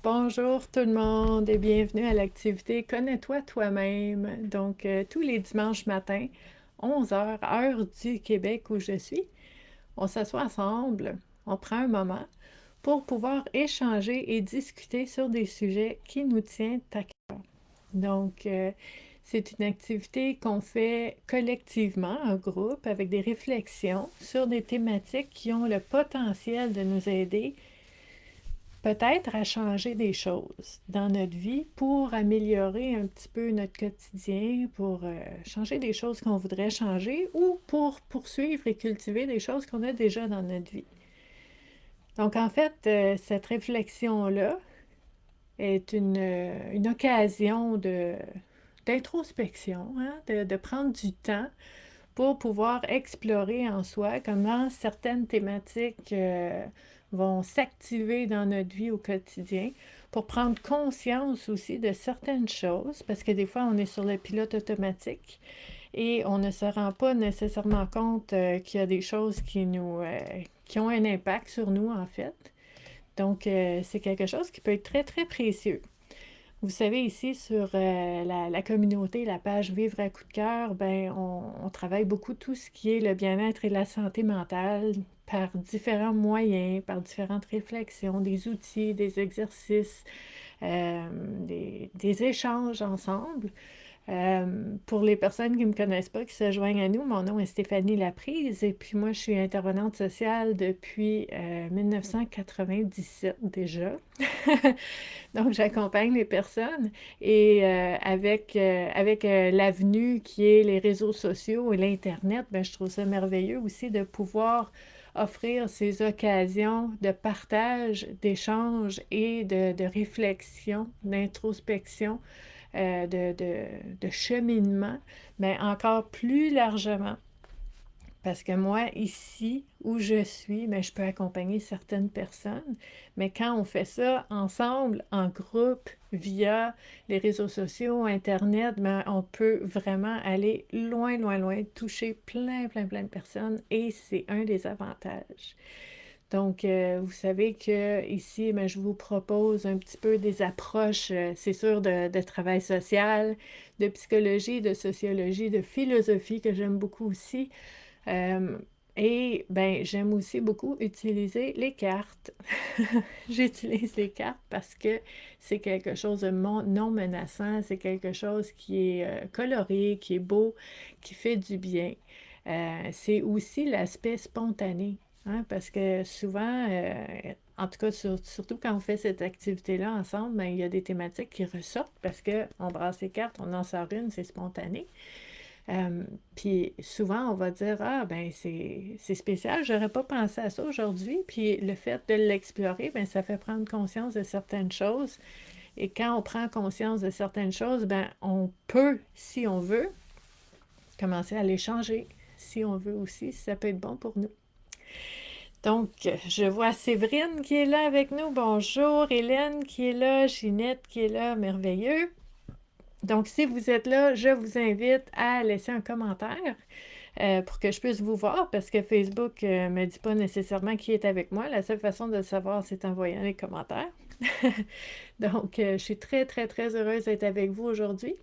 Bonjour tout le monde et bienvenue à l'activité Connais-toi toi-même. Donc, tous les dimanches matins, 11 heures, heure du Québec où je suis, on s'assoit ensemble, on prend un moment pour pouvoir échanger et discuter sur des sujets qui nous tiennent à cœur. Donc, c'est une activité qu'on fait collectivement, en groupe, avec des réflexions sur des thématiques qui ont le potentiel de nous aider peut-être à changer des choses dans notre vie pour améliorer un petit peu notre quotidien, pour changer des choses qu'on voudrait changer ou pour poursuivre et cultiver des choses qu'on a déjà dans notre vie. Donc en fait, cette réflexion-là est une occasion d'introspection, hein, de prendre du temps pour pouvoir explorer en soi comment certaines thématiques vont s'activer dans notre vie au quotidien, pour prendre conscience aussi de certaines choses, parce que des fois, on est sur le pilote automatique et on ne se rend pas nécessairement compte qu'il y a des choses qui ont un impact sur nous, en fait. Donc, c'est quelque chose qui peut être très, très précieux. Vous savez, ici, sur la communauté, la page Vivre à coup de cœur, ben, on travaille beaucoup tout ce qui est le bien-être et la santé mentale par différents moyens, par différentes réflexions, des outils, des exercices, des échanges ensemble. Pour les personnes qui ne me connaissent pas, qui se joignent à nous, mon nom est Stéphanie Laprise et puis moi, je suis intervenante sociale depuis 1997 déjà. Donc, j'accompagne les personnes et avec l'avenue qui est les réseaux sociaux et l'Internet, ben, je trouve ça merveilleux aussi de pouvoir offrir ces occasions de partage, d'échange et de réflexion, d'introspection, de cheminement, mais encore plus largement. Parce que moi, ici où je suis, ben, je peux accompagner certaines personnes, mais quand on fait ça ensemble, en groupe, via les réseaux sociaux, Internet, ben, on peut vraiment aller loin, loin, loin, toucher plein, plein, plein de personnes et c'est un des avantages. Donc, vous savez que ici, ben, je vous propose un petit peu des approches, c'est sûr, de travail social, de psychologie, de sociologie, de philosophie que j'aime beaucoup aussi. Euh, et ben, j'aime aussi beaucoup utiliser les cartes. J'utilise les cartes parce que c'est quelque chose de non menaçant, c'est quelque chose qui est coloré, qui est beau, qui fait du bien. C'est aussi l'aspect spontané, hein, parce que souvent, en tout cas, surtout quand on fait cette activité-là ensemble, ben, il y a des thématiques qui ressortent parce qu'on brasse les cartes, on en sort une, c'est spontané. Puis souvent, on va dire, ah, ben c'est spécial, j'aurais pas pensé à ça aujourd'hui. Puis le fait de l'explorer, ben ça fait prendre conscience de certaines choses. Et quand on prend conscience de certaines choses, ben on peut, si on veut, commencer à les changer, si on veut aussi, si ça peut être bon pour nous. Donc, je vois Séverine qui est là avec nous. Bonjour, Hélène qui est là, Ginette qui est là, merveilleux. Donc, si vous êtes là, je vous invite à laisser un commentaire pour que je puisse vous voir parce que Facebook ne me dit pas nécessairement qui est avec moi. La seule façon de le savoir, c'est en voyant les commentaires. Donc, je suis très, très, très heureuse d'être avec vous aujourd'hui.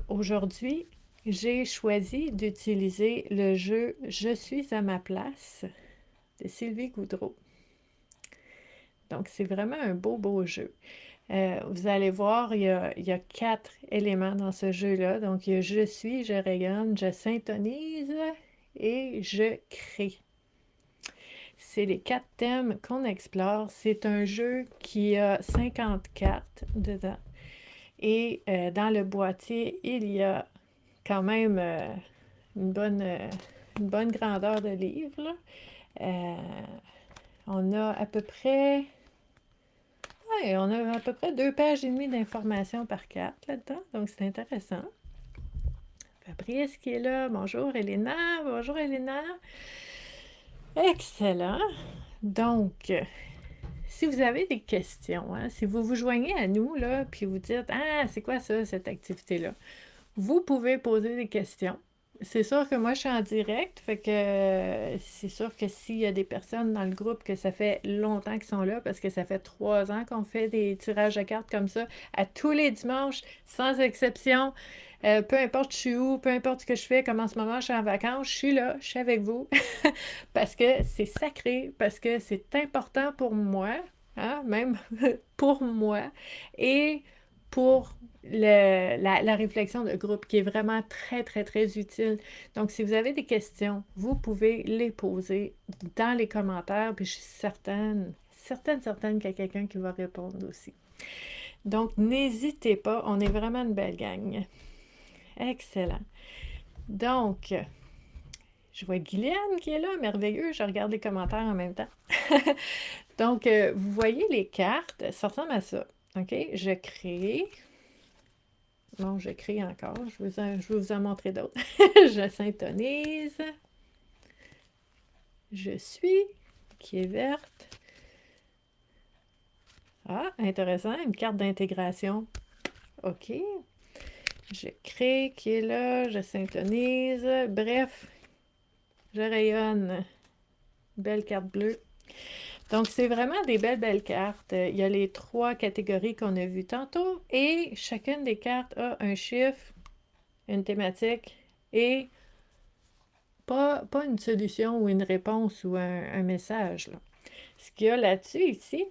Aujourd'hui, j'ai choisi d'utiliser le jeu Je suis à ma place de Sylvie Goudreau. Donc, c'est vraiment un beau, beau jeu. Vous allez voir, il y a 4 éléments dans ce jeu-là. Donc, il y a je suis, je rayonne, je syntonise et je crée. C'est les 4 thèmes qu'on explore. C'est un jeu qui a 50 cartes dedans. Et dans le boîtier, il y a quand même une bonne, euh, une bonne grandeur de livre, là. On a à peu près Ouais, on a à peu près 2 pages et demie d'informations par carte là-dedans, donc c'est intéressant. Fabrice qui est là. Bonjour Elena. Bonjour Elena. Excellent. Donc, si vous avez des questions, hein, si vous vous joignez à nous, là, puis vous dites, ah, c'est quoi ça, cette activité-là? Vous pouvez poser des questions. C'est sûr que moi, je suis en direct, fait que c'est sûr que s'il y a des personnes dans le groupe que ça fait longtemps qu'ils sont là, parce que ça fait 3 ans qu'on fait des tirages de cartes comme ça, à tous les dimanches, sans exception, peu importe je suis où, peu importe ce que je fais, comme en ce moment je suis en vacances, je suis là, je suis avec vous, parce que c'est sacré, parce que c'est important pour moi, hein, même pour moi, et pour la réflexion de groupe qui est vraiment très, très, très utile. Donc, si vous avez des questions, vous pouvez les poser dans les commentaires, puis je suis certaine qu'il y a quelqu'un qui va répondre aussi. Donc, n'hésitez pas, on est vraiment une belle gang. Excellent. Donc, je vois Guyliane qui est là, merveilleux, je regarde les commentaires en même temps. Donc, vous voyez les cartes, ça ressemble à ça. OK, je crée. Bon, j'écris encore. Je vais vous en montrer d'autres. Je syntonise. Je suis, qui est verte. Ah, intéressant, une carte d'intégration. OK. Je crée, qui est là. Je syntonise. Bref, je rayonne. Belle carte bleue. Donc, c'est vraiment des belles cartes. Il y a les 3 catégories qu'on a vues tantôt et chacune des cartes a un chiffre, une thématique et pas une solution ou une réponse ou un message, là. Ce qu'il y a là-dessus, ici,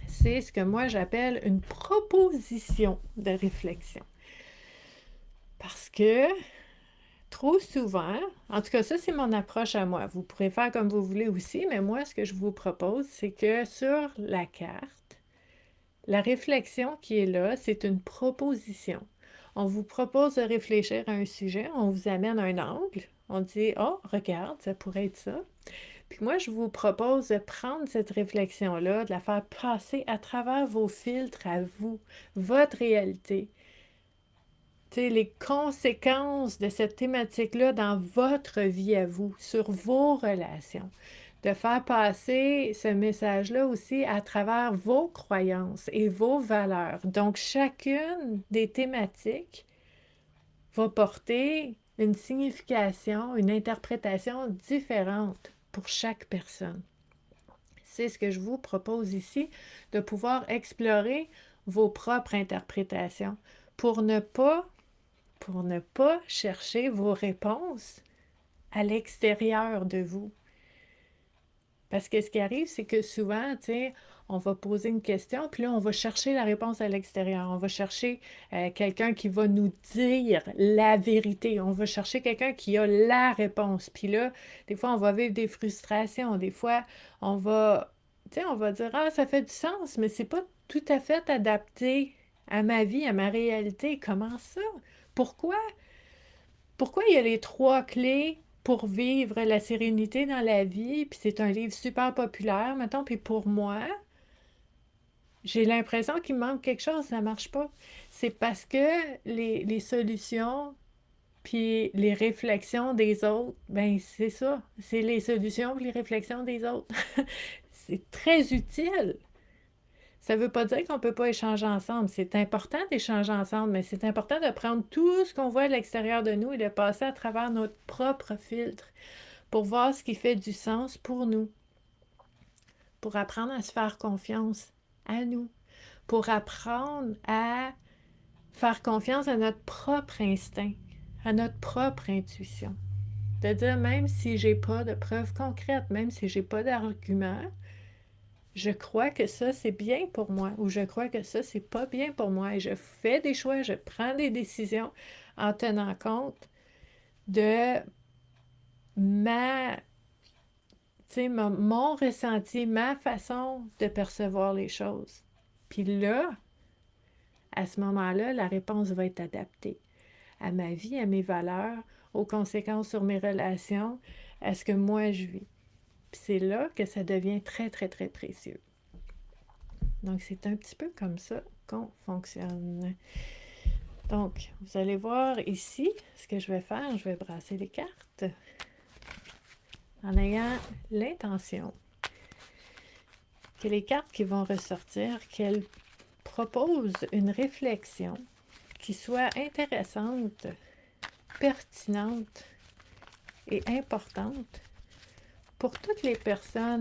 c'est ce que moi j'appelle une proposition de réflexion. Parce que trop souvent, en tout cas ça c'est mon approche à moi, vous pourrez faire comme vous voulez aussi, mais moi ce que je vous propose, c'est que sur la carte, la réflexion qui est là, c'est une proposition. On vous propose de réfléchir à un sujet, on vous amène un angle, on dit « Oh, regarde, ça pourrait être ça ». Puis moi, je vous propose de prendre cette réflexion-là, de la faire passer à travers vos filtres à vous, votre réalité. Tu sais, les conséquences de cette thématique-là dans votre vie à vous, sur vos relations. De faire passer ce message-là aussi à travers vos croyances et vos valeurs. Donc, chacune des thématiques va porter une signification, une interprétation différente pour chaque personne. C'est ce que je vous propose ici, de pouvoir explorer vos propres interprétations pour ne pas chercher vos réponses à l'extérieur de vous. Parce que ce qui arrive, c'est que souvent, tu sais, on va poser une question, puis là, on va chercher la réponse à l'extérieur. On va chercher quelqu'un qui va nous dire la vérité. On va chercher quelqu'un qui a la réponse. Puis là, des fois, on va vivre des frustrations. Des fois, on va, tu sais, on va dire, ah, ça fait du sens, mais c'est pas tout à fait adapté à ma vie, à ma réalité. Comment ça? Pourquoi? Pourquoi il y a les 3 clés pour vivre la sérénité dans la vie, puis c'est un livre super populaire, mettons, puis pour moi, j'ai l'impression qu'il manque quelque chose, ça marche pas. C'est parce que les solutions, puis les réflexions des autres, ben c'est ça, c'est les solutions puis les réflexions des autres. C'est très utile. Ça ne veut pas dire qu'on ne peut pas échanger ensemble. C'est important d'échanger ensemble, mais c'est important de prendre tout ce qu'on voit à l'extérieur de nous et de passer à travers notre propre filtre pour voir ce qui fait du sens pour nous, pour apprendre à se faire confiance à nous, pour apprendre à faire confiance à notre propre instinct, à notre propre intuition. De dire, même si j'ai pas de preuves concrètes, même si j'ai pas d'arguments, je crois que ça, c'est bien pour moi ou je crois que ça, c'est pas bien pour moi. Et je fais des choix, je prends des décisions en tenant compte de ma, mon ressenti, ma façon de percevoir les choses. Puis là, à ce moment-là, la réponse va être adaptée à ma vie, à mes valeurs, aux conséquences sur mes relations, à ce que moi je vis. Puis c'est là que ça devient très, très, très précieux. Donc, c'est un petit peu comme ça qu'on fonctionne. Donc, vous allez voir ici, ce que je vais faire, je vais brasser les cartes en ayant l'intention que les cartes qui vont ressortir, qu'elles proposent une réflexion qui soit intéressante pertinente et importante pour toutes les personnes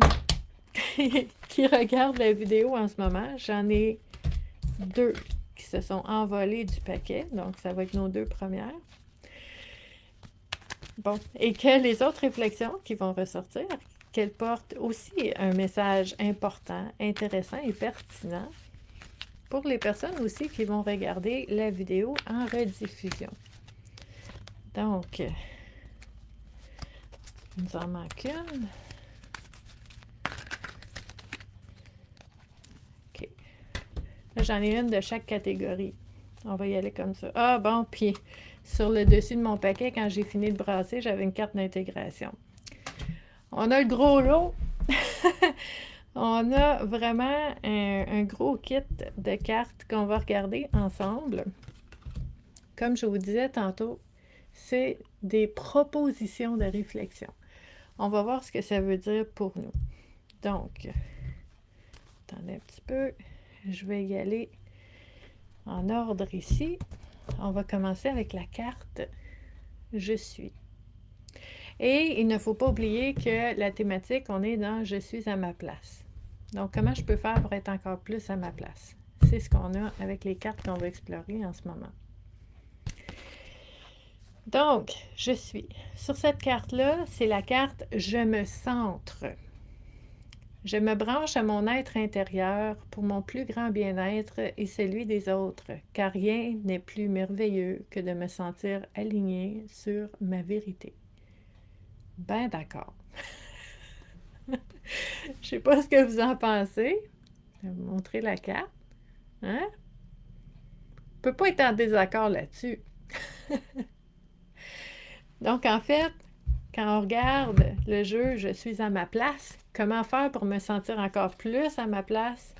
qui regardent la vidéo en ce moment. J'en ai 2 qui se sont envolées du paquet, donc ça va être nos 2 premières. Bon, et que les autres réflexions qui vont ressortir, qu'elles portent aussi un message important, intéressant et pertinent pour les personnes aussi qui vont regarder la vidéo en rediffusion. Donc, il nous en manque une. OK. Là, j'en ai une de chaque catégorie. On va y aller comme ça. Ah bon, puis sur le dessus de mon paquet, quand j'ai fini de brasser, j'avais une carte d'intégration. On a le gros lot. On a vraiment un gros kit de cartes qu'on va regarder ensemble. Comme je vous disais tantôt, c'est des propositions de réflexion. On va voir ce que ça veut dire pour nous. Donc, attendez un petit peu. Je vais y aller en ordre ici. On va commencer avec la carte « Je suis ». Et il ne faut pas oublier que la thématique, on est dans « Je suis à ma place ». Donc, comment je peux faire pour être encore plus à ma place? C'est ce qu'on a avec les cartes qu'on va explorer en ce moment. Donc, je suis. Sur cette carte-là, c'est la carte « Je me centre ». Je me branche à mon être intérieur pour mon plus grand bien-être et celui des autres, car rien n'est plus merveilleux que de me sentir aligné sur ma vérité. Ben d'accord. Je sais pas ce que vous en pensez. Je vais vous montrer la carte. Hein? On peut pas être en désaccord là-dessus. Donc, en fait, quand on regarde le jeu « Je suis à ma place », comment faire pour me sentir encore plus à ma place?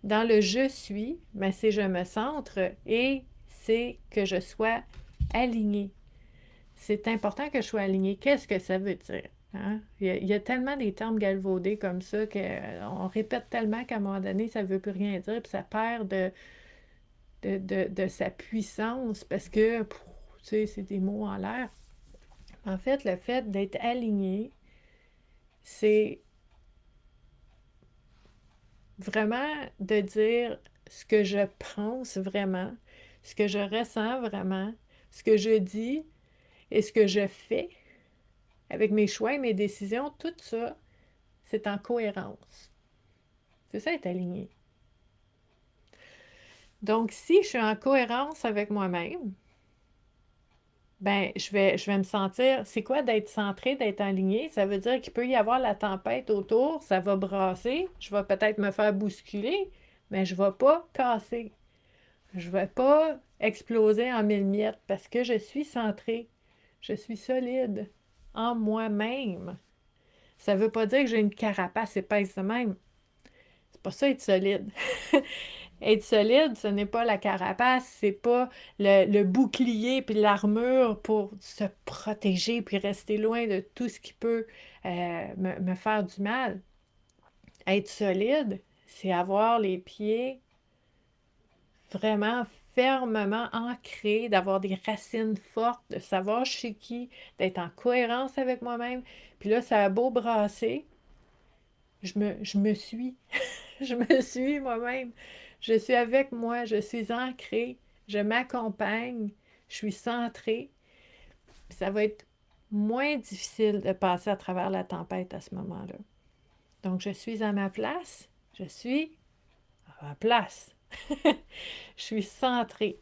Dans le « je suis », ben c'est « je me centre » et c'est que je sois alignée. C'est important que je sois alignée. Qu'est-ce que ça veut dire? Hein? Il y a tellement des termes galvaudés comme ça qu'on répète tellement qu'à un moment donné, ça ne veut plus rien dire, puis ça perd de sa puissance parce que, tu sais, c'est des mots en l'air. En fait, le fait d'être aligné, c'est vraiment de dire ce que je pense vraiment, ce que je ressens vraiment, ce que je dis et ce que je fais avec mes choix et mes décisions, tout ça, c'est en cohérence. C'est ça, être aligné. Donc, si je suis en cohérence avec moi-même, ben, je vais me sentir... C'est quoi d'être centré, d'être aligné? Ça veut dire qu'il peut y avoir la tempête autour, ça va brasser, je vais peut-être me faire bousculer, mais je ne vais pas casser. Je ne vais pas exploser en mille miettes parce que je suis centrée, je suis solide en moi-même. Ça ne veut pas dire que j'ai une carapace épaisse de même. C'est pas ça être solide. Être solide, ce n'est pas la carapace, c'est pas le bouclier puis l'armure pour se protéger puis rester loin de tout ce qui peut me faire du mal. Être solide, c'est avoir les pieds vraiment fermement ancrés, d'avoir des racines fortes, de savoir je suis qui, d'être en cohérence avec moi-même. Puis là, ça a beau brasser, je me suis. Je me suis moi-même. Je suis avec moi, je suis ancrée, je m'accompagne, je suis centrée. Puis ça va être moins difficile de passer à travers la tempête à ce moment-là. Donc, je suis à ma place, je suis à ma place. Je suis centrée.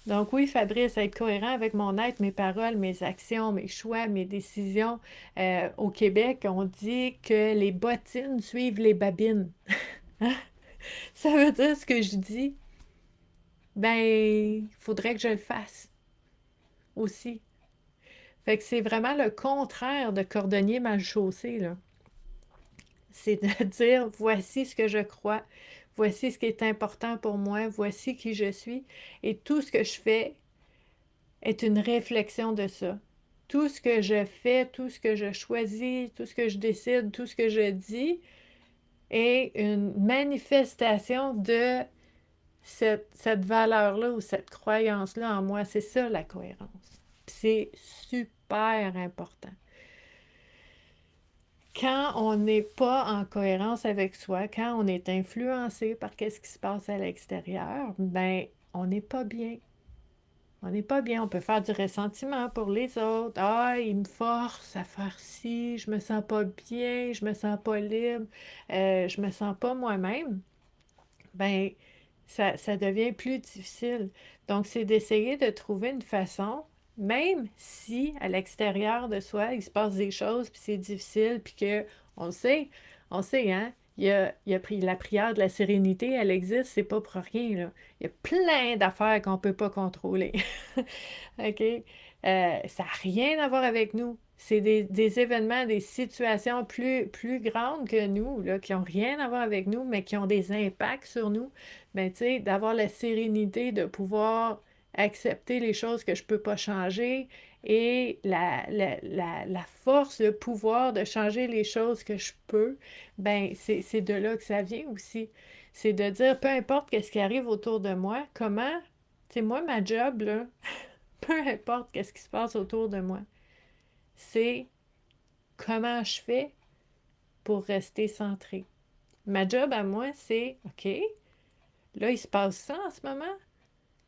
Donc oui, Fabrice, être cohérent avec mon être, mes paroles, mes actions, mes choix, mes décisions. Au Québec, on dit que les bottines suivent les babines. Ça veut dire ce que je dis, ben, il faudrait que je le fasse aussi. Fait que c'est vraiment le contraire de cordonnier mal chaussé, là. C'est de dire, voici ce que je crois, voici ce qui est important pour moi, voici qui je suis, et tout ce que je fais est une réflexion de ça. Tout ce que je fais, tout ce que je choisis, tout ce que je décide, tout ce que je dis est une manifestation de cette valeur-là ou cette croyance-là en moi. C'est ça la cohérence. C'est super important. Quand on n'est pas en cohérence avec soi, quand on est influencé par ce qui se passe à l'extérieur, ben on n'est pas bien. On n'est pas bien. On peut faire du ressentiment pour les autres. Ah, ils me forcent à faire ci, je me sens pas bien, je me sens pas libre, je me sens pas moi-même. Ben, ça devient plus difficile. Donc, c'est d'essayer de trouver une façon, même si à l'extérieur de soi, il se passe des choses, puis c'est difficile, puis que on sait, hein, il y a la prière de la sérénité, elle existe, c'est pas pour rien, là. Il y a plein d'affaires qu'on peut pas contrôler. OK? Ça n'a rien à voir avec nous. C'est des événements, des situations plus grandes que nous, là, qui n'ont rien à voir avec nous, mais qui ont des impacts sur nous. Mais tu sais, d'avoir la sérénité de pouvoir accepter les choses que je ne peux pas changer et la force, le pouvoir de changer les choses que je peux, ben c'est de là que ça vient aussi. C'est de dire, peu importe ce qui arrive autour de moi, comment, tu sais, moi, ma job, là, peu importe qu'est-ce qui se passe autour de moi, c'est comment je fais pour rester centré. Ma job à moi, c'est OK, là, il se passe ça en ce moment.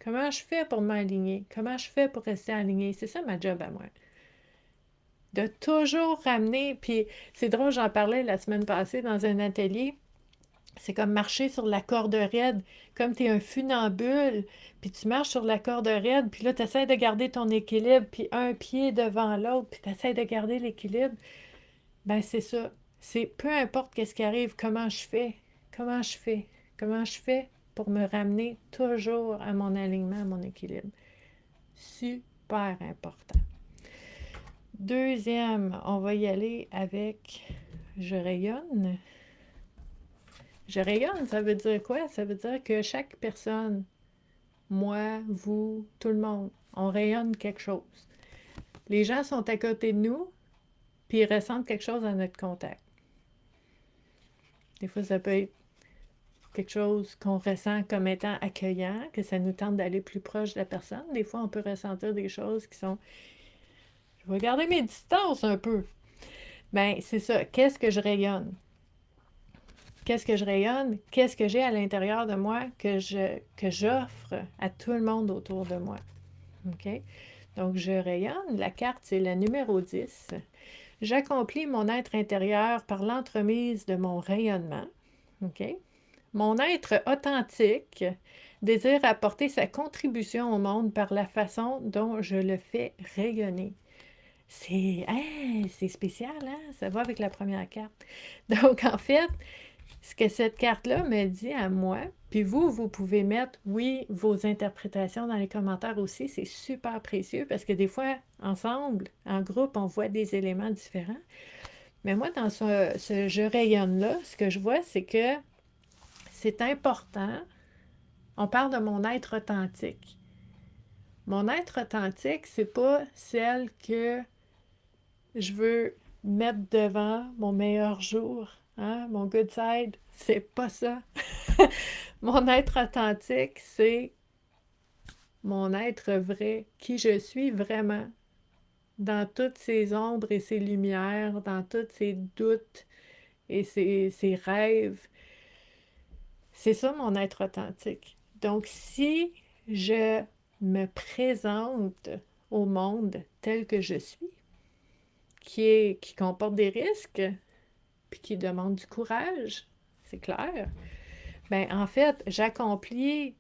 Comment je fais pour m'aligner? Comment je fais pour rester aligné? C'est ça ma job à moi. De toujours ramener, puis c'est drôle, j'en parlais la semaine passée dans un atelier. C'est comme marcher sur la corde raide, comme tu es un funambule, puis tu marches sur la corde raide, puis là, tu essaies de garder ton équilibre, puis un pied devant l'autre, puis tu essaies de garder l'équilibre. Ben c'est ça. C'est peu importe qu'est-ce qui arrive, comment je fais, comment je fais pour me ramener toujours à mon alignement, à mon équilibre. Super important. Deuxième, on va y aller avec je rayonne. Je rayonne, ça veut dire quoi? Ça veut dire que chaque personne, moi, vous, tout le monde, on rayonne quelque chose. Les gens sont à côté de nous, puis ils ressentent quelque chose à notre contact. Des fois, ça peut être quelque chose qu'on ressent comme étant accueillant, que ça nous tente d'aller plus proche de la personne. Des fois, on peut ressentir des choses qui sont... Je vais garder mes distances un peu. Ben, c'est ça. Qu'est-ce que je rayonne? Qu'est-ce que je rayonne? Qu'est-ce que j'ai à l'intérieur de moi que j'offre à tout le monde autour de moi? OK? Donc, je rayonne. La carte, c'est la numéro 10. J'accomplis mon être intérieur par l'entremise de mon rayonnement. OK? Mon être authentique désire apporter sa contribution au monde par la façon dont je le fais rayonner. C'est spécial, hein? Ça va avec la première carte. Donc, en fait, ce que cette carte-là me dit à moi, puis vous pouvez mettre, oui, vos interprétations dans les commentaires aussi, c'est super précieux parce que des fois, ensemble, en groupe, on voit des éléments différents. Mais moi, dans ce je rayonne-là, ce que je vois, c'est que c'est important. On parle de mon être authentique. Mon être authentique, c'est pas celle que je veux mettre devant mon meilleur jour, hein, mon good side. C'est pas ça. Mon être authentique, c'est mon être vrai, qui je suis vraiment, dans toutes ses ombres et ses lumières, dans tous ses doutes et ses rêves. C'est ça mon être authentique. Donc, si je me présente au monde tel que je suis, qui comporte des risques, puis qui demande du courage, c'est clair, ben en fait, j'accomplis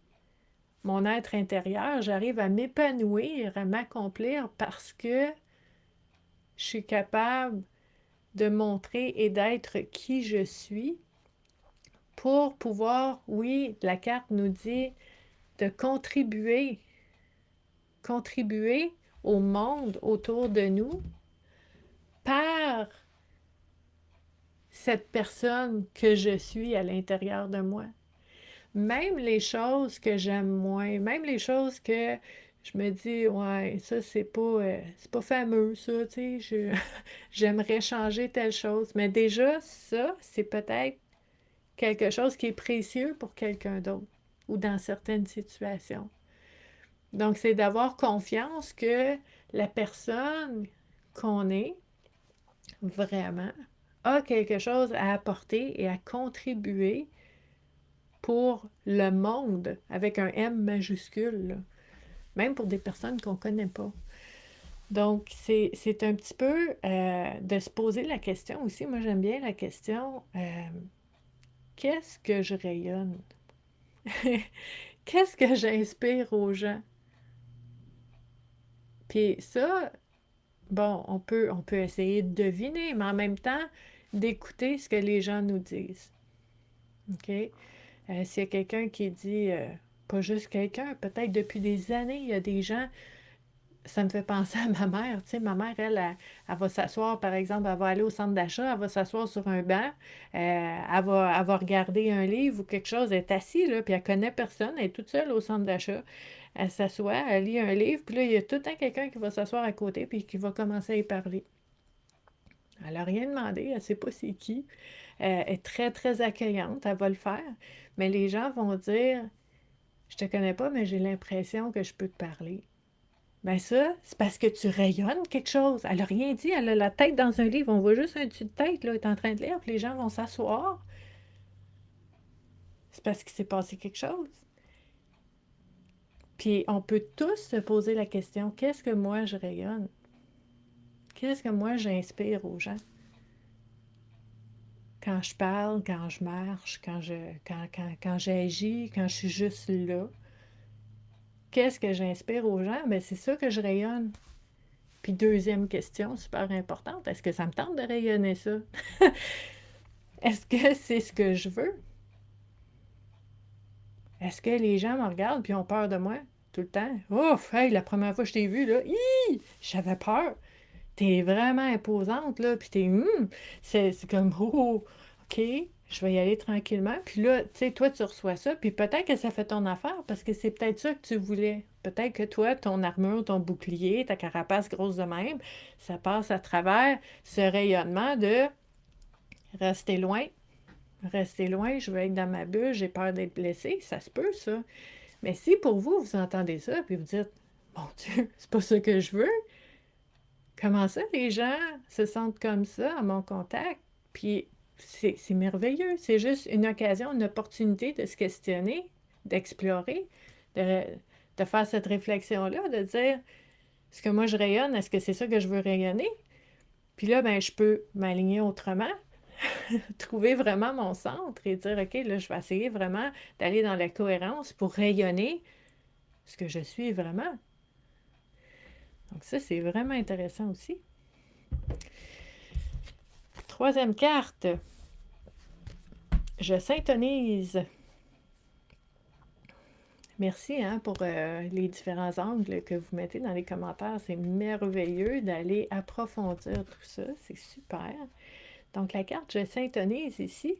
mon être intérieur, j'arrive à m'épanouir, à m'accomplir parce que je suis capable de montrer et d'être qui je suis pour pouvoir, oui, la carte nous dit de contribuer au monde autour de nous par cette personne que je suis à l'intérieur de moi. Même les choses que j'aime moins, même les choses que je me dis, ouais, ça, c'est pas fameux, ça, tu sais, j'aimerais changer telle chose. Mais déjà, ça, c'est peut-être quelque chose qui est précieux pour quelqu'un d'autre ou dans certaines situations. Donc, c'est d'avoir confiance que la personne qu'on est, vraiment, a quelque chose à apporter et à contribuer pour le monde, avec un M majuscule, là. Même pour des personnes qu'on ne connaît pas. Donc, c'est un petit peu de se poser la question aussi. Moi, j'aime bien la question, qu'est-ce que je rayonne? Qu'est-ce que j'inspire aux gens? Puis ça, bon, on peut essayer de deviner, mais en même temps, d'écouter ce que les gens nous disent. OK? S'il y a quelqu'un qui dit, pas juste quelqu'un, peut-être depuis des années, il y a des gens, ça me fait penser à ma mère. Tu sais, ma mère, elle va s'asseoir, par exemple, elle va aller au centre d'achat, elle va s'asseoir sur un banc, elle va regarder un livre ou quelque chose, elle est assise, là, puis elle connaît personne, elle est toute seule au centre d'achat. Elle s'assoit, elle lit un livre, puis là, il y a tout le temps quelqu'un qui va s'asseoir à côté, puis qui va commencer à y parler. Elle n'a rien demandé, elle ne sait pas c'est qui. Elle est très, très accueillante, elle va le faire. Mais les gens vont dire, je te connais pas, mais j'ai l'impression que je peux te parler. Ben ça, c'est parce que tu rayonnes quelque chose. Elle n'a rien dit, elle a la tête dans un livre. On voit juste un dessus de tête, là, elle est en train de lire, puis les gens vont s'asseoir. C'est parce qu'il s'est passé quelque chose. Puis on peut tous se poser la question, qu'est-ce que moi je rayonne? Qu'est-ce que moi j'inspire aux gens? Quand je parle, quand je marche, quand j'agis, quand je suis juste là. Qu'est-ce que j'inspire aux gens? Ben, c'est ça que je rayonne. Puis deuxième question, super importante, est-ce que ça me tente de rayonner ça? Est-ce que c'est ce que je veux? Est-ce que les gens me regardent et ont peur de moi tout le temps? Ouf, hey, la première fois que je t'ai vue, là, j'avais peur. T'es vraiment imposante, là, puis c'est comme, oh, OK, je vais y aller tranquillement. Puis là, tu sais, toi, tu reçois ça, puis peut-être que ça fait ton affaire, parce que c'est peut-être ça que tu voulais. Peut-être que toi, ton armure, ton bouclier, ta carapace grosse de même, ça passe à travers ce rayonnement de rester loin. Rester loin, je veux être dans ma bulle, j'ai peur d'être blessée, ça se peut, ça. Mais si pour vous, vous entendez ça, puis vous dites, mon Dieu, c'est pas ça que je veux, comment ça, les gens se sentent comme ça à mon contact? Puis c'est merveilleux. C'est juste une occasion, une opportunité de se questionner, d'explorer, de, de faire cette réflexion-là, de dire, est-ce que moi je rayonne? Est-ce que c'est ça que je veux rayonner? Puis là, ben, je peux m'aligner autrement, trouver vraiment mon centre et dire, OK, là, je vais essayer vraiment d'aller dans la cohérence pour rayonner ce que je suis vraiment. Donc ça, c'est vraiment intéressant aussi. Troisième carte, je syntonise. Merci hein, pour les différents angles que vous mettez dans les commentaires. C'est merveilleux d'aller approfondir tout ça. C'est super. Donc, la carte je syntonise ici,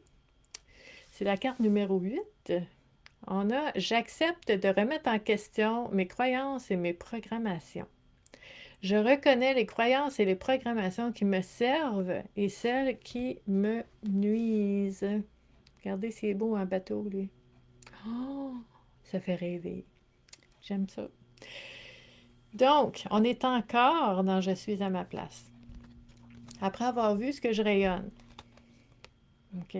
c'est la carte numéro 8. On a « J'accepte de remettre en question mes croyances et mes programmations. Je reconnais les croyances et les programmations qui me servent et celles qui me nuisent. » Regardez, c'est beau un bateau, lui. Oh, ça fait rêver. J'aime ça. Donc, on est encore dans Je suis à ma place. Après avoir vu ce que je rayonne. OK?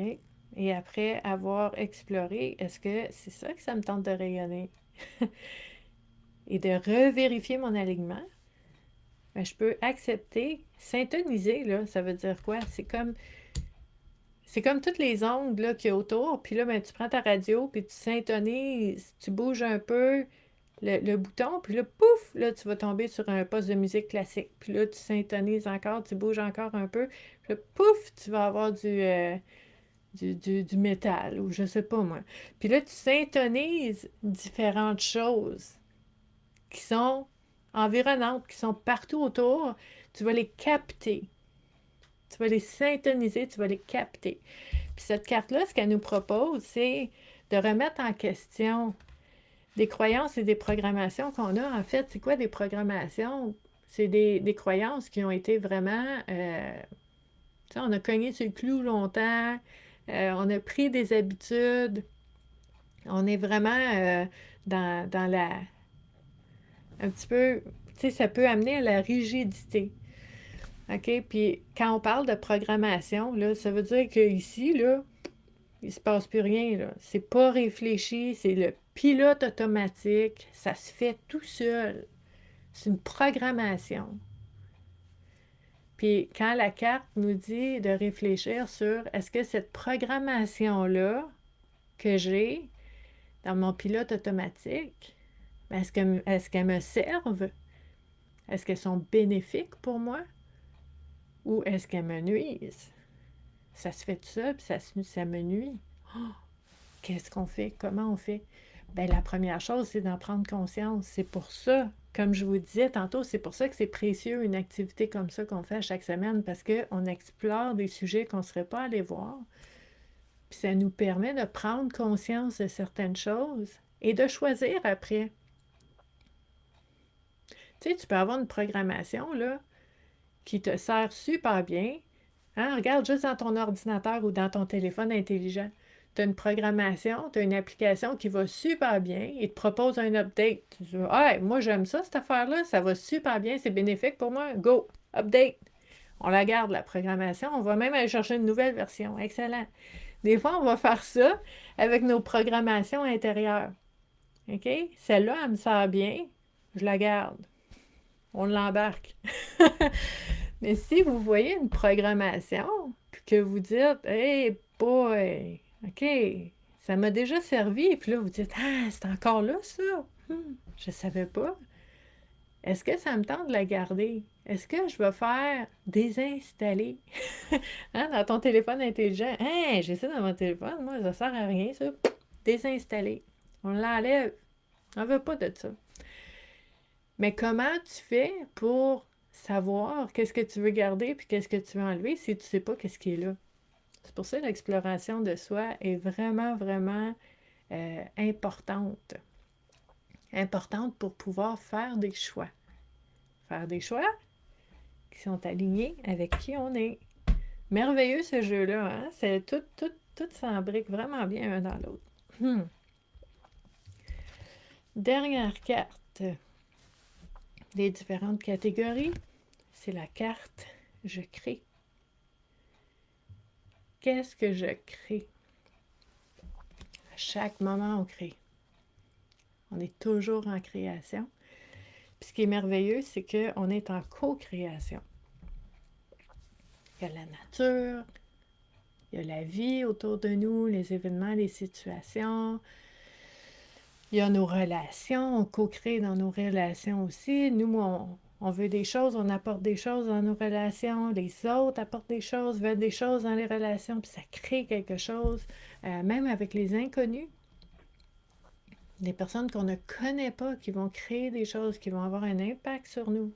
Et après avoir exploré, est-ce que c'est ça que ça me tente de rayonner? Et de revérifier mon alignement. Ben, je peux accepter, syntoniser, là, ça veut dire quoi? C'est comme toutes les ondes là, qu'il y a autour, puis là, ben, tu prends ta radio, puis tu syntonises, tu bouges un peu le bouton, puis là, pouf, là, tu vas tomber sur un poste de musique classique. Puis là, tu syntonises encore, tu bouges encore un peu, puis là, pouf, tu vas avoir du métal, ou je sais pas moi. Puis là, tu syntonises différentes choses qui sont environnantes, qui sont partout autour. Tu vas les capter. Tu vas les syntoniser, tu vas les capter. Puis cette carte-là, ce qu'elle nous propose, c'est de remettre en question des croyances et des programmations qu'on a. En fait, c'est quoi des programmations? C'est des croyances qui ont été vraiment... on a cogné sur le clou longtemps, on a pris des habitudes, on est vraiment dans la... un petit peu, tu sais, ça peut amener à la rigidité. OK? Puis quand on parle de programmation, là, ça veut dire qu'ici, là, il se passe plus rien, là. C'est pas réfléchi, c'est le pilote automatique, ça se fait tout seul. C'est une programmation. Puis quand la carte nous dit de réfléchir sur est-ce que cette programmation-là que j'ai dans mon pilote automatique, est-ce qu'elles me servent? Est-ce qu'elles sont bénéfiques pour moi? Ou est-ce qu'elles me nuisent? Ça se fait tout ça, puis ça me nuit. Oh, qu'est-ce qu'on fait? Comment on fait? Bien, la première chose, c'est d'en prendre conscience. C'est pour ça, comme je vous disais tantôt, c'est pour ça que c'est précieux une activité comme ça qu'on fait chaque semaine, parce qu'on explore des sujets qu'on ne serait pas allé voir. Puis ça nous permet de prendre conscience de certaines choses et de choisir après. Tu sais, tu peux avoir une programmation là, qui te sert super bien. Hein? Regarde juste dans ton ordinateur ou dans ton téléphone intelligent. Tu as une programmation, tu as une application qui va super bien et te propose un update. Tu dis, hey, moi j'aime ça, cette affaire-là, ça va super bien, c'est bénéfique pour moi. Go, update. On la garde, la programmation. On va même aller chercher une nouvelle version. Excellent. Des fois, on va faire ça avec nos programmations intérieures. OK? Celle-là, elle me sert bien. Je la garde. On l'embarque. Mais si vous voyez une programmation, puis que vous dites, hey boy, OK, ça m'a déjà servi, puis là, vous dites, ah, c'est encore là, ça? Je savais pas. Est-ce que ça me tente de la garder? Est-ce que je vais faire désinstaller? Hein, dans ton téléphone intelligent, hein, j'ai ça dans mon téléphone, moi, ça sert à rien, ça. Désinstaller. On l'enlève. On ne veut pas de ça. Mais comment tu fais pour savoir qu'est-ce que tu veux garder puis qu'est-ce que tu veux enlever si tu ne sais pas qu'est-ce qui est là? C'est pour ça que l'exploration de soi est vraiment, vraiment importante. Importante pour pouvoir faire des choix. Faire des choix qui sont alignés avec qui on est. Merveilleux ce jeu-là, hein? C'est tout s'embrique vraiment bien un dans l'autre. Dernière carte des différentes catégories, c'est la carte Je crée. Qu'est-ce que je crée? À chaque moment, on crée. On est toujours en création. Puis ce qui est merveilleux, c'est qu'on est en co-création. Il y a la nature, il y a la vie autour de nous, les événements, les situations. Il y a nos relations, on co-crée dans nos relations aussi. Nous, on veut des choses, on apporte des choses dans nos relations. Les autres apportent des choses, veulent des choses dans les relations, puis ça crée quelque chose. Même avec les inconnus, des personnes qu'on ne connaît pas, qui vont créer des choses, qui vont avoir un impact sur nous.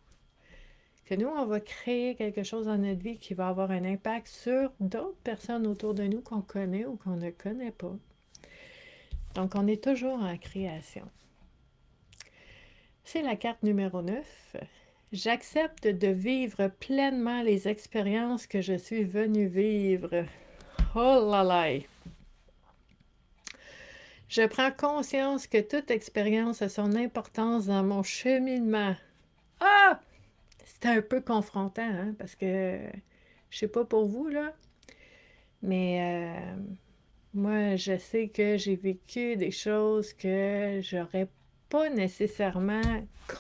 Que nous, on va créer quelque chose dans notre vie qui va avoir un impact sur d'autres personnes autour de nous qu'on connaît ou qu'on ne connaît pas. Donc, on est toujours en création. C'est la carte numéro 9. J'accepte de vivre pleinement les expériences que je suis venue vivre. Oh là là! Je prends conscience que toute expérience a son importance dans mon cheminement. Ah! C'est un peu confrontant, hein, parce que je sais pas pour vous, là, mais moi, je sais que j'ai vécu des choses que j'aurais pas nécessairement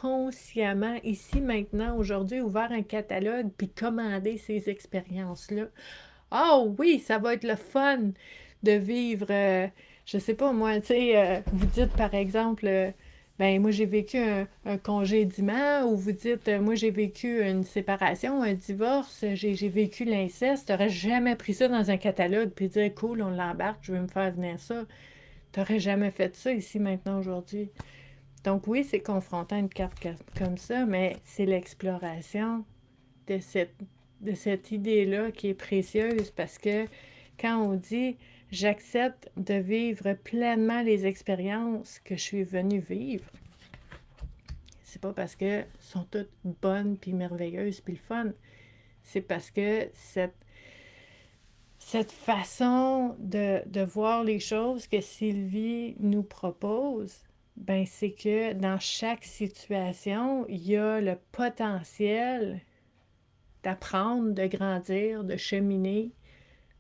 consciemment, ici, maintenant, aujourd'hui, ouvert un catalogue puis commandé ces expériences-là. Oh oui, ça va être le fun de vivre, je sais pas moi, tu sais, vous dites par exemple, ben moi j'ai vécu un congédiement, ou vous dites, moi j'ai vécu une séparation, un divorce, j'ai vécu l'inceste, t'aurais jamais pris ça dans un catalogue puis dire, cool, on l'embarque, je veux me faire venir ça. T'aurais jamais fait ça ici, maintenant, aujourd'hui. Donc oui, c'est confrontant une carte comme ça, mais c'est l'exploration de cette idée-là qui est précieuse, parce que quand on dit j'accepte de vivre pleinement les expériences que je suis venue vivre, c'est pas parce que sont toutes bonnes puis merveilleuses puis le fun, c'est parce que cette façon de voir les choses que Sylvie nous propose, ben c'est que dans chaque situation, il y a le potentiel d'apprendre, de grandir, de cheminer,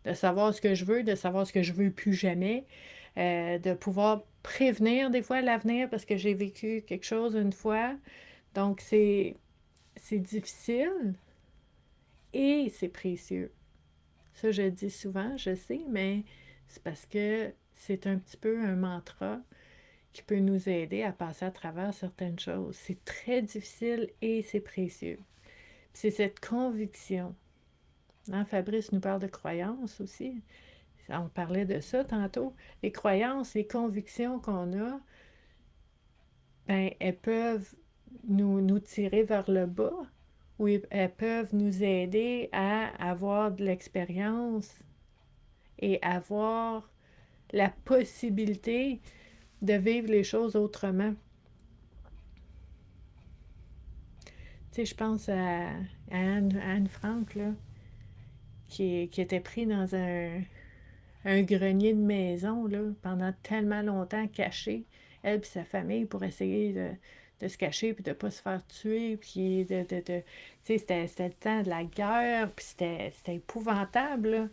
de savoir ce que je veux, de savoir ce que je veux plus jamais, de pouvoir prévenir des fois l'avenir parce que j'ai vécu quelque chose une fois. Donc c'est difficile et c'est précieux. Ça, je le dis souvent, je sais, mais c'est parce que c'est un petit peu un mantra qui peut nous aider à passer à travers certaines choses. C'est très difficile et c'est précieux. C'est cette conviction. Hein, Fabrice nous parle de croyances aussi. On parlait de ça tantôt. Les croyances, les convictions qu'on a, ben, elles peuvent nous tirer vers le bas ou elles peuvent nous aider à avoir de l'expérience et avoir la possibilité de vivre les choses autrement. Tu sais, je pense à Anne Frank, là, qui était pris dans un grenier de maison là, pendant tellement longtemps, caché, elle et sa famille, pour essayer de se cacher, puis de ne pas se faire tuer, puis tu sais, c'était le temps de la guerre, puis c'était épouvantable, là.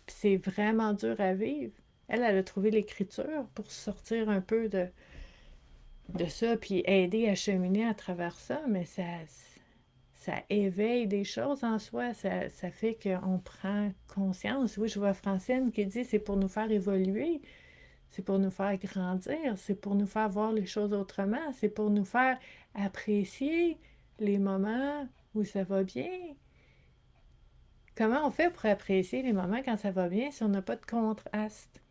Puis c'est vraiment dur à vivre. Elle a trouvé l'écriture pour sortir un peu de ça, puis aider à cheminer à travers ça, mais ça éveille des choses en soi, ça fait qu'on prend conscience. Oui, je vois Francine qui dit c'est pour nous faire évoluer, c'est pour nous faire grandir, c'est pour nous faire voir les choses autrement, c'est pour nous faire apprécier les moments où ça va bien. Comment on fait pour apprécier les moments quand ça va bien si on n'a pas de contraste?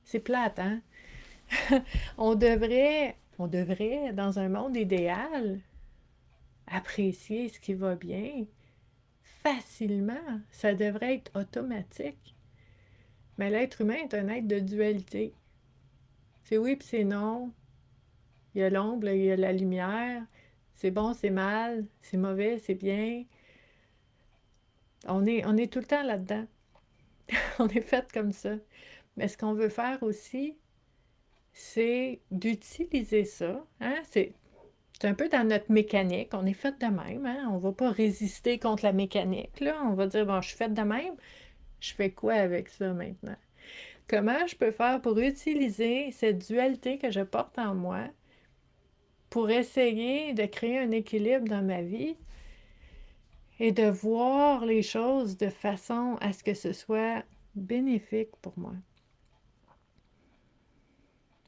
C'est plate, hein? On devrait, dans un monde idéal, apprécier ce qui va bien facilement. Ça devrait être automatique. Mais l'être humain est un être de dualité. C'est oui puis c'est non. Il y a l'ombre, il y a la lumière. C'est bon, c'est mal. C'est mauvais, c'est bien. On est tout le temps là-dedans. On est fait comme ça. Mais ce qu'on veut faire aussi, c'est d'utiliser ça. Hein? C'est un peu dans notre mécanique. On est fait de même. Hein? On ne va pas résister contre la mécanique. Là. On va dire, bon, je suis faite de même. Je fais quoi avec ça maintenant? Comment je peux faire pour utiliser cette dualité que je porte en moi pour essayer de créer un équilibre dans ma vie et de voir les choses de façon à ce que ce soit bénéfique pour moi.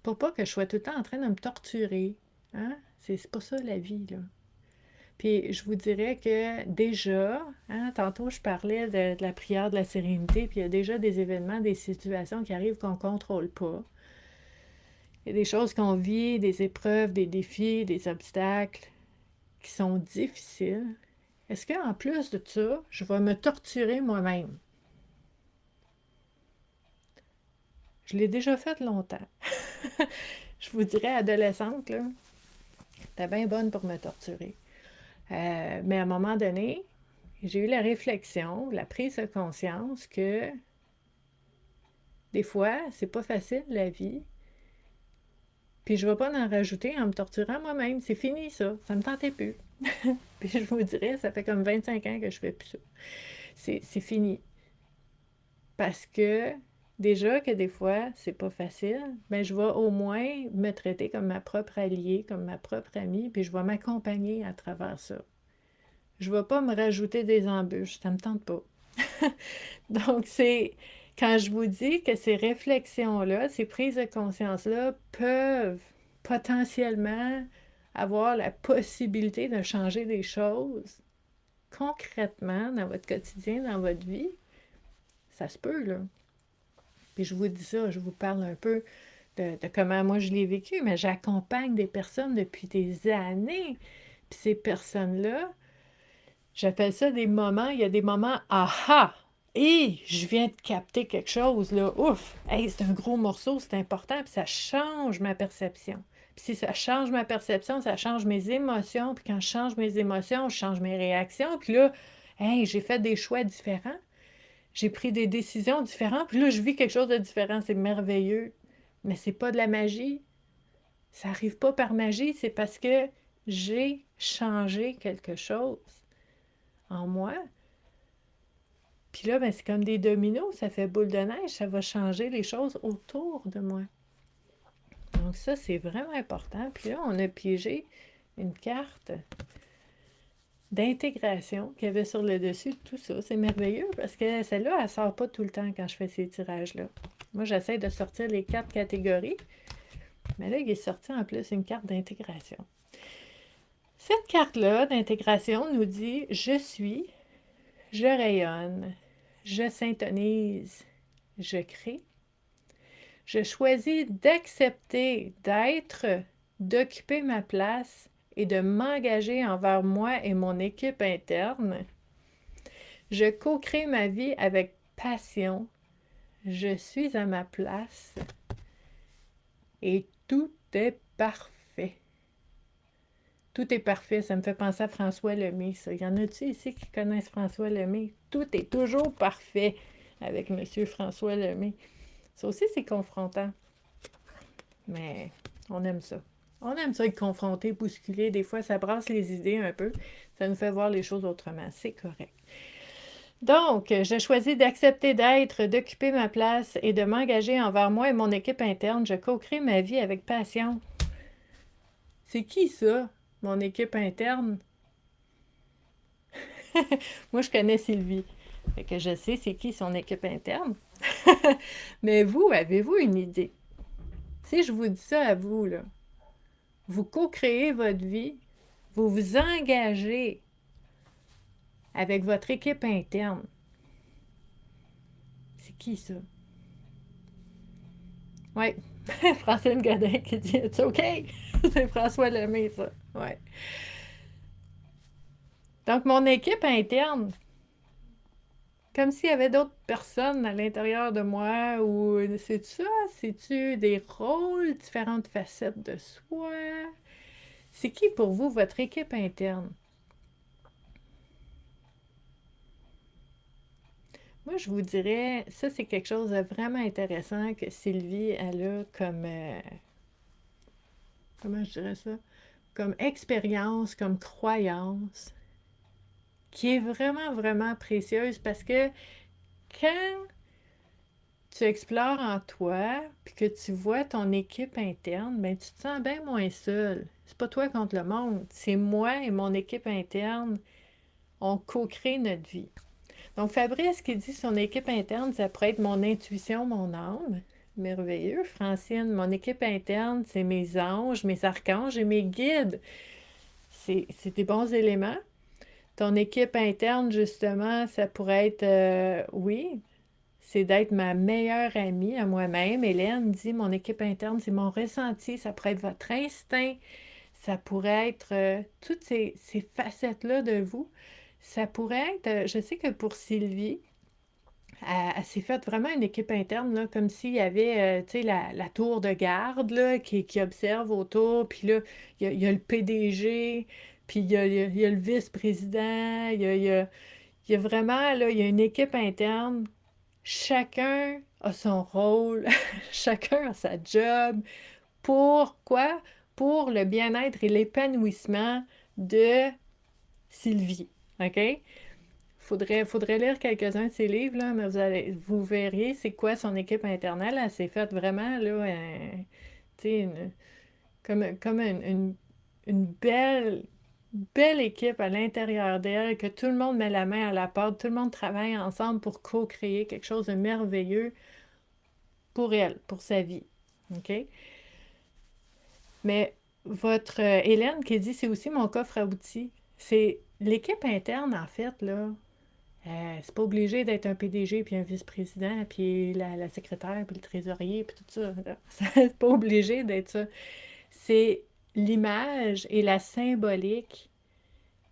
Pour pas que je sois tout le temps en train de me torturer. Hein? C'est pas ça la vie, là. Puis je vous dirais que déjà, hein, tantôt je parlais de la prière de la sérénité, puis il y a déjà des événements, des situations qui arrivent qu'on ne contrôle pas. Il y a des choses qu'on vit, des épreuves, des défis, des obstacles qui sont difficiles. Est-ce qu'en plus de ça, je vais me torturer moi-même? Je l'ai déjà fait longtemps. Je vous dirais, adolescente, là, j'étais bien bonne pour me torturer. Mais à un moment donné, j'ai eu la réflexion, la prise de conscience que des fois, c'est pas facile la vie. Puis je ne vais pas en rajouter en me torturant moi-même. C'est fini ça. Ça me tentait plus. Puis je vous dirais, ça fait comme 25 ans que je fais plus ça. C'est fini. Parce que déjà que des fois, c'est pas facile, mais je vais au moins me traiter comme ma propre alliée, comme ma propre amie, puis je vais m'accompagner à travers ça. Je ne vais pas me rajouter des embûches, ça me tente pas. Donc, c'est quand je vous dis que ces réflexions-là, ces prises de conscience-là peuvent potentiellement avoir la possibilité de changer des choses concrètement dans votre quotidien, dans votre vie, ça se peut, là. Puis je vous dis ça, je vous parle un peu de comment moi je l'ai vécu, mais j'accompagne des personnes depuis des années. Puis ces personnes-là, j'appelle ça des moments, il y a des moments aha! Et je viens de capter quelque chose, là. Ouf! Hey, c'est un gros morceau, c'est important, puis ça change ma perception. Puis si ça change ma perception, ça change mes émotions. Puis quand je change mes émotions, je change mes réactions. Puis là, hey, j'ai fait des choix différents. J'ai pris des décisions différentes. Puis là, je vis quelque chose de différent. C'est merveilleux. Mais c'est pas de la magie. Ça n'arrive pas par magie, c'est parce que j'ai changé quelque chose en moi. Puis là, ben, c'est comme des dominos, ça fait boule de neige, ça va changer les choses autour de moi. Donc ça, c'est vraiment important. Puis là, on a piégé une carte d'intégration qu'il y avait sur le dessus de tout ça. C'est merveilleux parce que celle-là, elle ne sort pas tout le temps quand je fais ces tirages-là. Moi, j'essaie de sortir les 4 catégories, mais là, il est sorti en plus une carte d'intégration. Cette carte-là d'intégration nous dit « Je suis, je rayonne, je syntonise, je crée. Je choisis d'accepter d'être, d'occuper ma place et de m'engager envers moi et mon équipe interne. Je co-crée ma vie avec passion. Je suis à ma place et tout est parfait. » Tout est parfait, ça me fait penser à François Lemay, ça. Il y en a-tu ici qui connaissent François Lemay? Tout est toujours parfait avec Monsieur François Lemay. Ça aussi, c'est confrontant. Mais on aime ça. On aime ça être confronté, bousculé. Des fois, ça brasse les idées un peu. Ça nous fait voir les choses autrement. C'est correct. Donc, je choisis d'accepter d'être, d'occuper ma place et de m'engager envers moi et mon équipe interne. Je co-crée ma vie avec passion. C'est qui ça, mon équipe interne? Moi, je connais Sylvie. Fait que je sais c'est qui son équipe interne. Mais vous, avez-vous une idée? Si je vous dis ça à vous, là, vous co-créez votre vie, vous vous engagez avec votre équipe interne. C'est qui ça? Oui, Francine Godin qui dit « It's OK! » C'est François Lemay, ça. Ouais. Donc, mon équipe interne, comme s'il y avait d'autres personnes à l'intérieur de moi, ou c'est ça? C'est-tu des rôles, différentes facettes de soi? C'est qui pour vous votre équipe interne? Moi, je vous dirais, ça c'est quelque chose de vraiment intéressant que Sylvie, elle a comme, comment je dirais ça? Comme expérience, comme croyance, qui est vraiment, vraiment précieuse parce que quand tu explores en toi, puis que tu vois ton équipe interne, ben tu te sens bien moins seul. C'est pas toi contre le monde, c'est moi et mon équipe interne, on co-crée notre vie. Donc Fabrice qui dit son équipe interne, ça pourrait être mon intuition, mon âme. Merveilleux. Francine, mon équipe interne, c'est mes anges, mes archanges et mes guides. C'est des bons éléments. Ton équipe interne, justement, ça pourrait être, oui, c'est d'être ma meilleure amie à moi-même. Hélène dit, mon équipe interne, c'est mon ressenti, ça pourrait être votre instinct, ça pourrait être toutes ces facettes-là de vous. Ça pourrait être, je sais que pour Sylvie, elle s'est faite vraiment une équipe interne, là, comme s'il y avait, tu sais, la tour de garde, là, qui observe autour, puis là, il y a le PDG, puis il y a le vice-président, il y a vraiment, là, il y a une équipe interne. Chacun a son rôle, chacun a sa job. Pour quoi? Pour le bien-être et l'épanouissement de Sylvie. OK? Faudrait lire quelques-uns de ses livres, là, mais vous verriez c'est quoi son équipe interne. Elle s'est faite vraiment, là, tu sais, comme une belle équipe à l'intérieur d'elle, que tout le monde met la main à la pâte, tout le monde travaille ensemble pour co-créer quelque chose de merveilleux pour elle, pour sa vie. OK? Mais votre Hélène qui dit c'est aussi mon coffre à outils. C'est l'équipe interne, en fait, là. C'est pas obligé d'être un PDG, puis un vice-président, puis la secrétaire, puis le trésorier, puis tout ça. Là. C'est pas obligé d'être ça. C'est l'image et la symbolique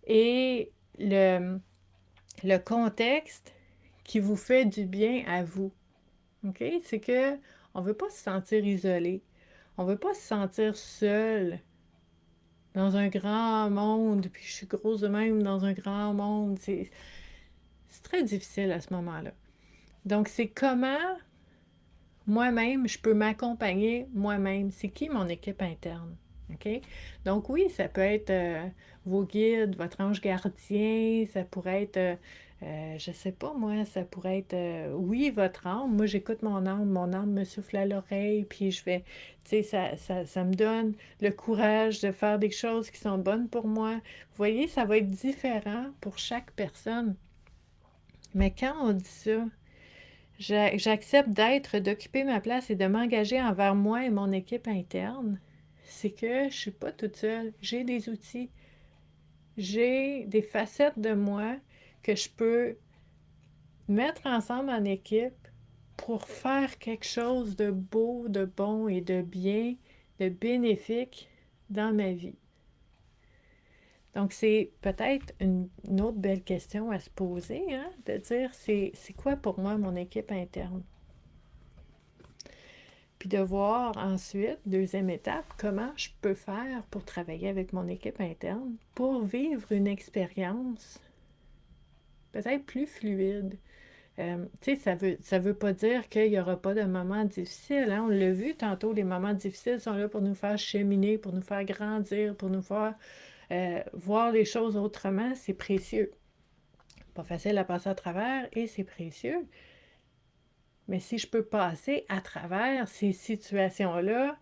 et le contexte qui vous fait du bien à vous. OK? C'est que on veut pas se sentir isolé. On veut pas se sentir seul dans un grand monde, puis je suis grosse de même dans un grand monde. C'est très difficile à ce moment-là. Donc, c'est comment moi-même, je peux m'accompagner moi-même. C'est qui mon équipe interne? OK? Donc oui, ça peut être vos guides, votre ange gardien, ça pourrait être, je sais pas moi, ça pourrait être, oui, votre âme. Moi, j'écoute mon âme me souffle à l'oreille, puis je vais, tu sais, ça me donne le courage de faire des choses qui sont bonnes pour moi. Vous voyez, ça va être différent pour chaque personne. Mais quand on dit ça, j'accepte d'être, d'occuper ma place et de m'engager envers moi et mon équipe interne. C'est que je suis pas toute seule. J'ai des outils, j'ai des facettes de moi que je peux mettre ensemble en équipe pour faire quelque chose de beau, de bon et de bien, de bénéfique dans ma vie. Donc, c'est peut-être une autre belle question à se poser, hein, de dire c'est quoi pour moi mon équipe interne? Puis de voir ensuite, deuxième étape, comment je peux faire pour travailler avec mon équipe interne pour vivre une expérience peut-être plus fluide. Tu sais, ça veut pas dire qu'il n'y aura pas de moments difficiles. Hein? On l'a vu tantôt, les moments difficiles sont là pour nous faire cheminer, pour nous faire grandir, pour nous faire voir les choses autrement. C'est précieux. Pas facile à passer à travers et c'est précieux. Mais si je peux passer à travers ces situations-là,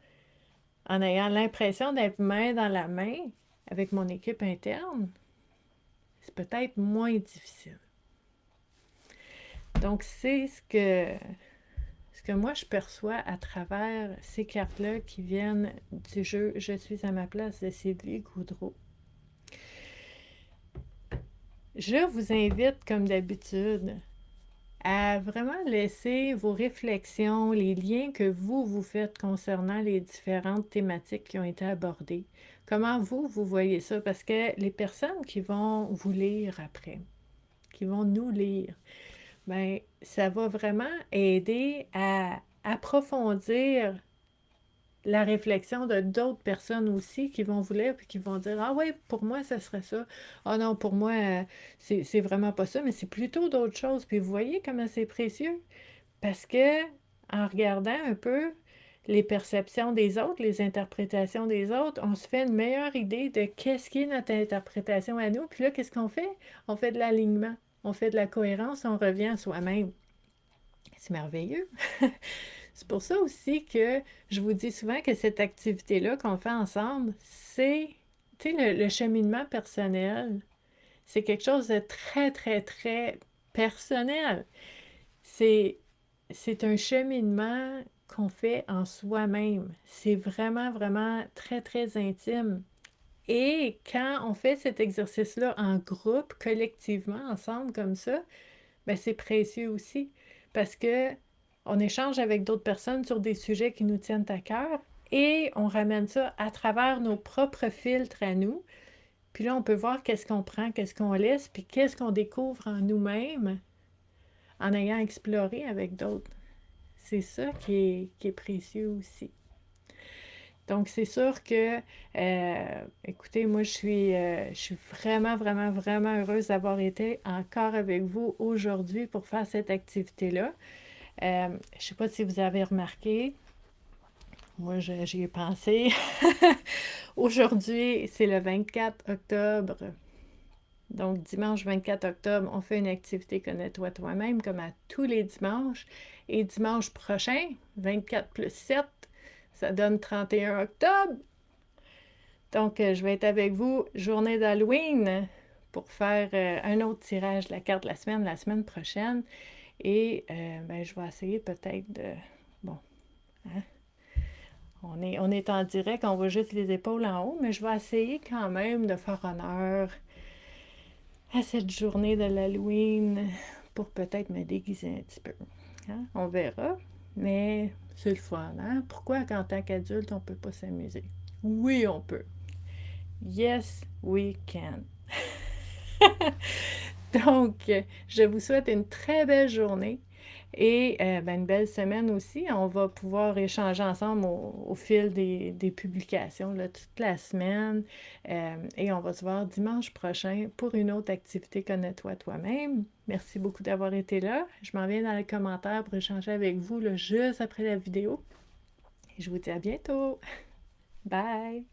en ayant l'impression d'être main dans la main avec mon équipe interne, c'est peut-être moins difficile. Donc, c'est ce que moi je perçois à travers ces cartes-là qui viennent du jeu Je suis à ma place de Sylvie Goudreau. Je vous invite, comme d'habitude, à vraiment laisser vos réflexions, les liens que vous faites concernant les différentes thématiques qui ont été abordées. Comment vous voyez ça? Parce que les personnes qui vont vous lire après, qui vont nous lire, ben ça va vraiment aider à approfondir la réflexion de d'autres personnes aussi qui vont vous lire puis qui vont dire ah oui, pour moi ça serait ça. Ah non, pour moi c'est vraiment pas ça, mais c'est plutôt d'autres choses. Puis vous voyez comment c'est précieux parce que en regardant un peu les perceptions des autres, les interprétations des autres, on se fait une meilleure idée de qu'est-ce qui est notre interprétation à nous. Puis là, qu'est-ce qu'on fait? On fait de l'alignement, on fait de la cohérence, on revient à soi-même. C'est merveilleux. C'est pour ça aussi que je vous dis souvent que cette activité-là qu'on fait ensemble, c'est, tu sais, le cheminement personnel. C'est quelque chose de très, très, très personnel. C'est, c'est un cheminement qu'on fait en soi-même. C'est vraiment, vraiment très, très intime. Et quand on fait cet exercice-là en groupe, collectivement, ensemble, comme ça, ben c'est précieux aussi parce que on échange avec d'autres personnes sur des sujets qui nous tiennent à cœur et on ramène ça à travers nos propres filtres à nous. Puis là, on peut voir qu'est-ce qu'on prend, qu'est-ce qu'on laisse, puis qu'est-ce qu'on découvre en nous-mêmes en ayant exploré avec d'autres. C'est ça qui est précieux aussi. Donc, c'est sûr que, écoutez, moi, je suis vraiment, vraiment, vraiment heureuse d'avoir été encore avec vous aujourd'hui pour faire cette activité-là. Je ne sais pas si vous avez remarqué, moi, j'y ai pensé. Aujourd'hui, c'est le 24 octobre. Donc, dimanche 24 octobre, on fait une activité Connais-toi toi-même comme à tous les dimanches. Et dimanche prochain, 24 plus 7, ça donne 31 octobre. Donc, je vais être avec vous journée d'Halloween pour faire un autre tirage de la carte de la semaine prochaine. Et ben, je vais essayer peut-être de... Bon, hein? On est en direct, on voit juste les épaules en haut, mais je vais essayer quand même de faire honneur à cette journée de l'Halloween pour peut-être me déguiser un petit peu. Hein? On verra, mais c'est le fun. Hein? Pourquoi qu'en tant qu'adulte, on ne peut pas s'amuser? Oui, on peut. Yes, we can. Donc, je vous souhaite une très belle journée. Et ben, une belle semaine aussi. On va pouvoir échanger ensemble au fil des publications là, toute la semaine. Et on va se voir dimanche prochain pour une autre activité Connais-toi toi-même. Merci beaucoup d'avoir été là. Je m'en viens dans les commentaires pour échanger avec vous là, juste après la vidéo. Et je vous dis à bientôt. Bye!